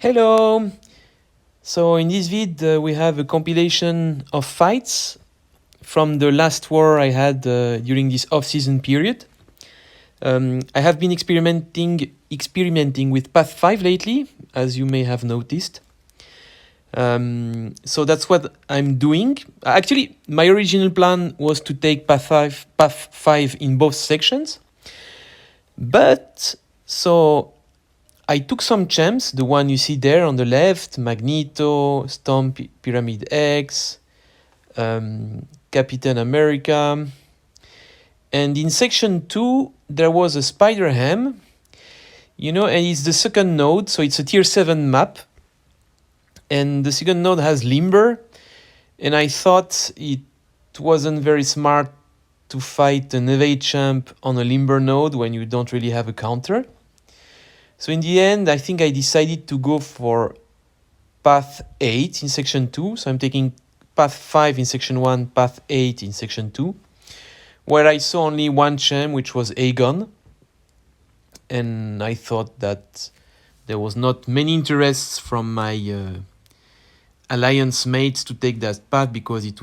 Hello! So in this vid we have a compilation of fights from the last war I had during this off-season period. I have been experimenting with Path 5 lately, as you may have noticed. So that's what I'm doing. Actually, my original plan was to take Path 5 in both sections. But, so I took some champs, the one you see there on the left, Magneto, Storm Pyramid X, Captain America. And in section 2, there was a Spider-Ham, and it's the second node, so it's a tier 7 map. And the second node has Limber, and I thought it wasn't very smart to fight an evade champ on a Limber node when you don't really have a counter. So in the end, I think I decided to go for Path 8 in section 2. So I'm taking Path 5 in section 1, Path 8 in section 2, where I saw only one champ, which was Aegon. And I thought that there was not many interests from my alliance mates to take that path because it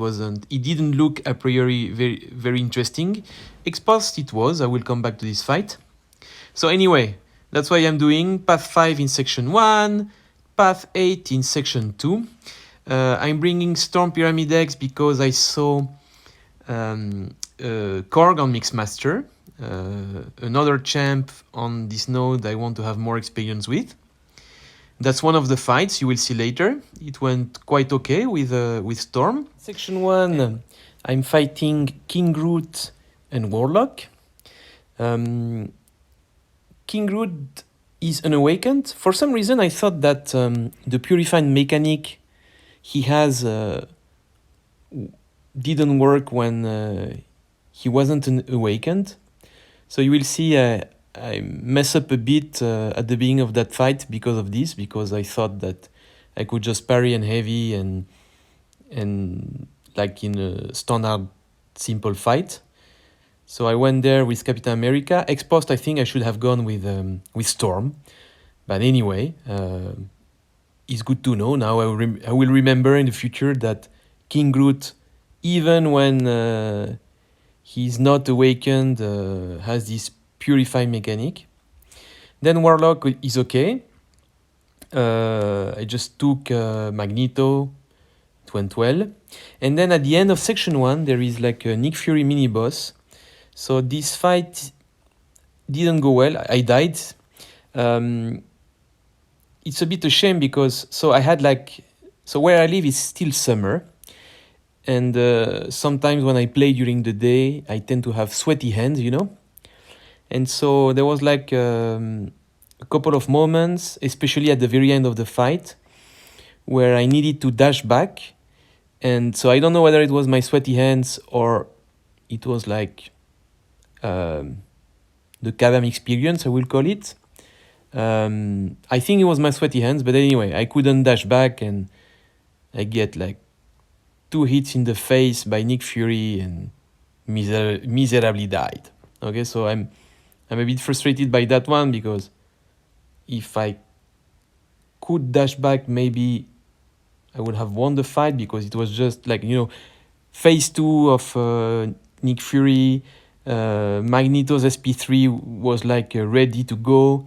didn't look a priori very, very interesting. Exposed it was. I will come back to this fight. So anyway, that's why I'm doing Path 5 in section 1, Path 8 in section 2. I'm bringing Storm Pyramid X because I saw Korg on Mixmaster, another champ on this node I want to have more experience with. That's one of the fights you will see later. It went quite okay with Storm. Section 1, I'm fighting King Groot and Warlock. King Groot is unawakened. For some reason, I thought that the purified mechanic he has didn't work when he wasn't awakened. So you will see I mess up a bit at the beginning of that fight because of this, because I thought that I could just parry and heavy and like in a standard simple fight. So I went there with Captain America. Ex-post, I think I should have gone with Storm. But anyway, it's good to know. Now I will remember in the future that King Groot, even when he's not awakened, has this purify mechanic. Then Warlock is okay. I just took Magneto. It went well. And then at the end of section 1, there is like a Nick Fury mini boss. So this fight didn't go well. I died. It's a bit a shame because I had where I live is still summer. And sometimes when I play during the day, I tend to have sweaty hands, And so there was like a couple of moments, especially at the very end of the fight, where I needed to dash back. And so I don't know whether it was my sweaty hands or it was like the Kabam experience, I will call it. I think it was my sweaty hands, but anyway, I couldn't dash back and I get like 2 hits in the face by Nick Fury and miserably died. Okay, so I'm a bit frustrated by that one because if I could dash back, maybe I would have won the fight because it was just like, phase 2 of Nick Fury. Magneto's SP3 was like ready to go.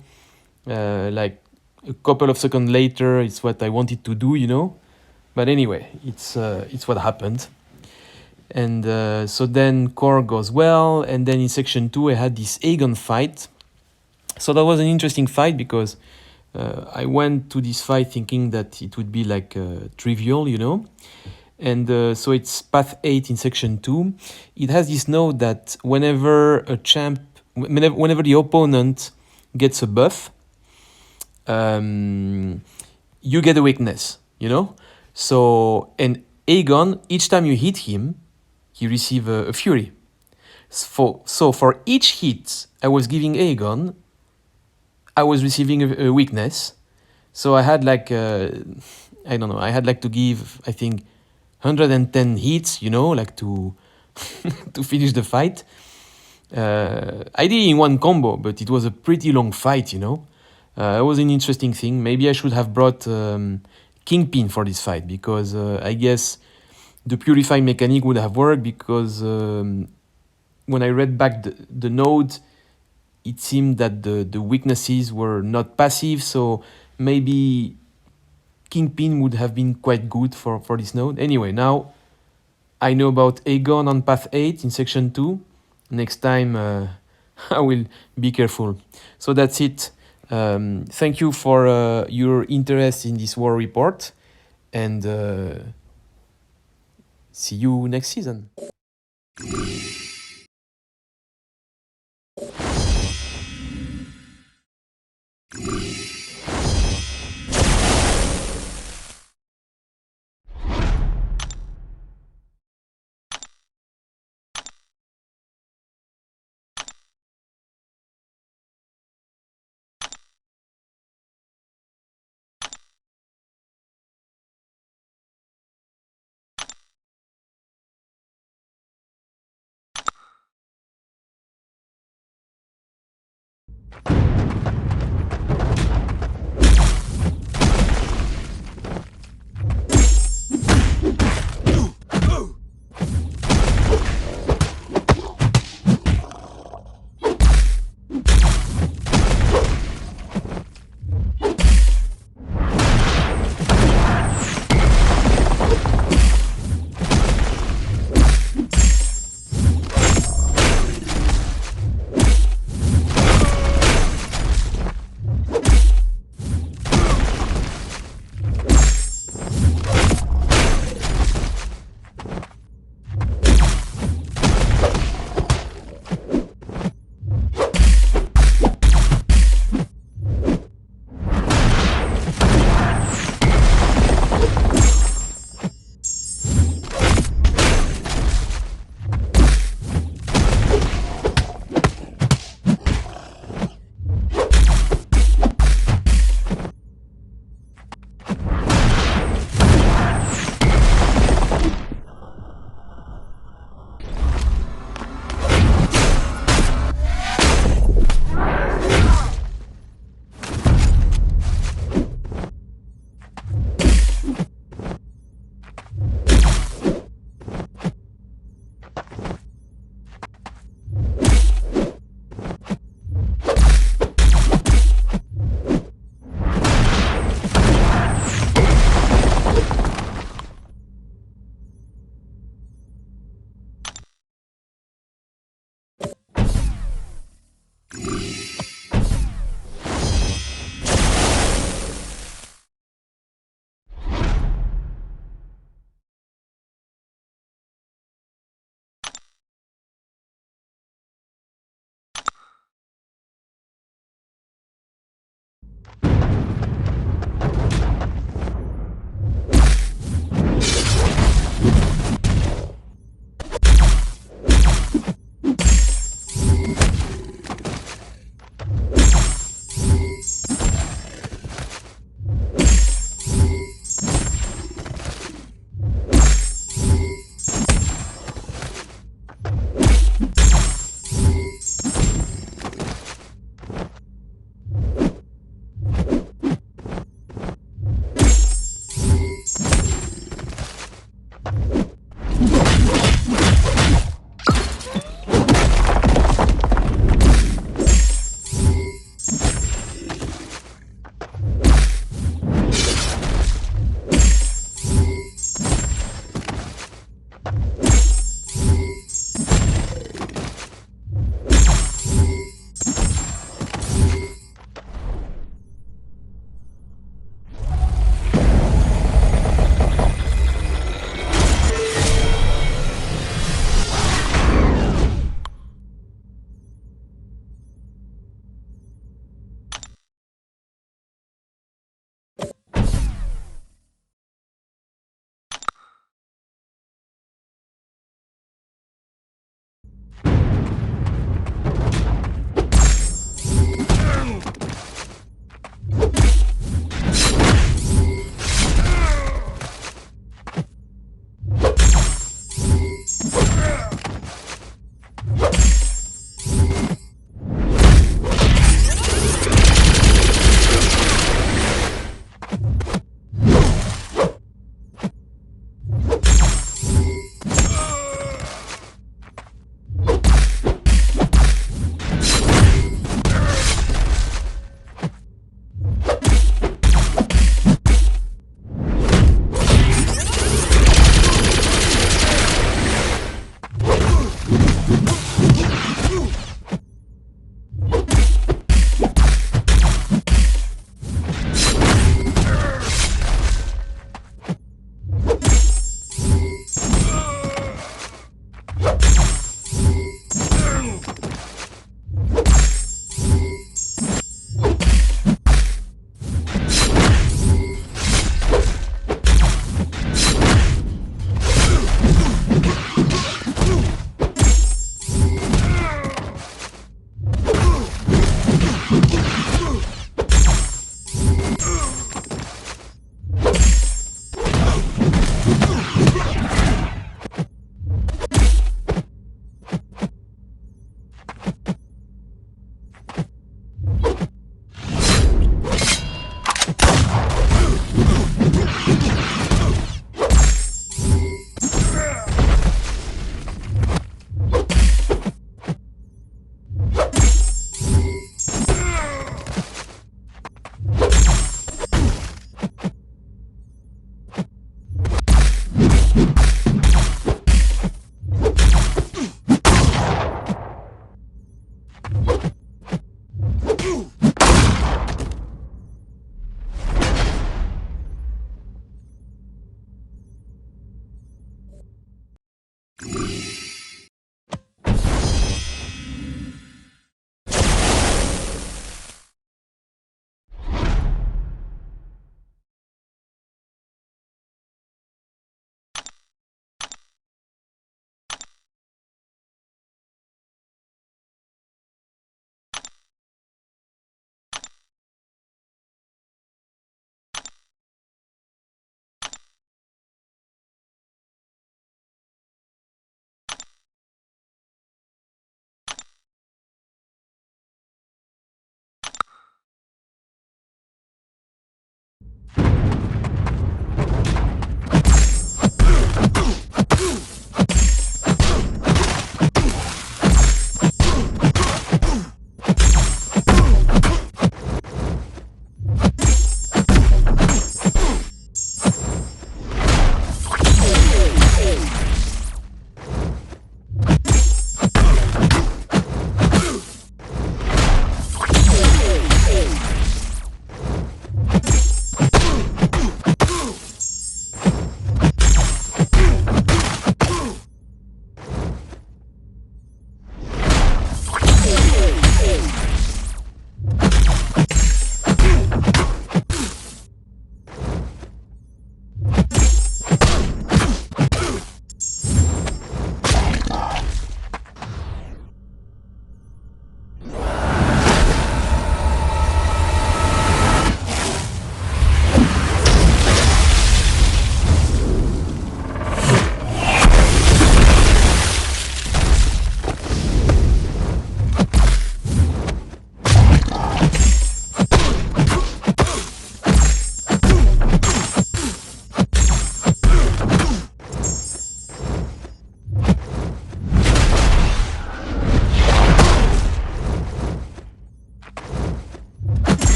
Like a couple of seconds later, it's what I wanted to do, But anyway, it's what happened. And so then core goes well, and then in section 2 I had this Aegon fight. So that was an interesting fight because I went to this fight thinking that it would be like trivial, And so it's Path 8 in section 2. It has this note that whenever the opponent gets a buff, you get a weakness, So, and Aegon, each time you hit him, he receives a fury. So for each hit I was giving Aegon, I was receiving a weakness. So I had like, I had like to give, I think, 110 hits, like to to finish the fight. I did it in one combo, but it was a pretty long fight, It was an interesting thing. Maybe I should have brought Kingpin for this fight, because I guess the Purify mechanic would have worked, because when I read back the node, it seemed that the weaknesses were not passive, so maybe Kingpin would have been quite good for this node. Anyway, now I know about Aegon on path 8 in section 2. Next time I will be careful. So that's it. Thank you for your interest in this war report, and see you next season.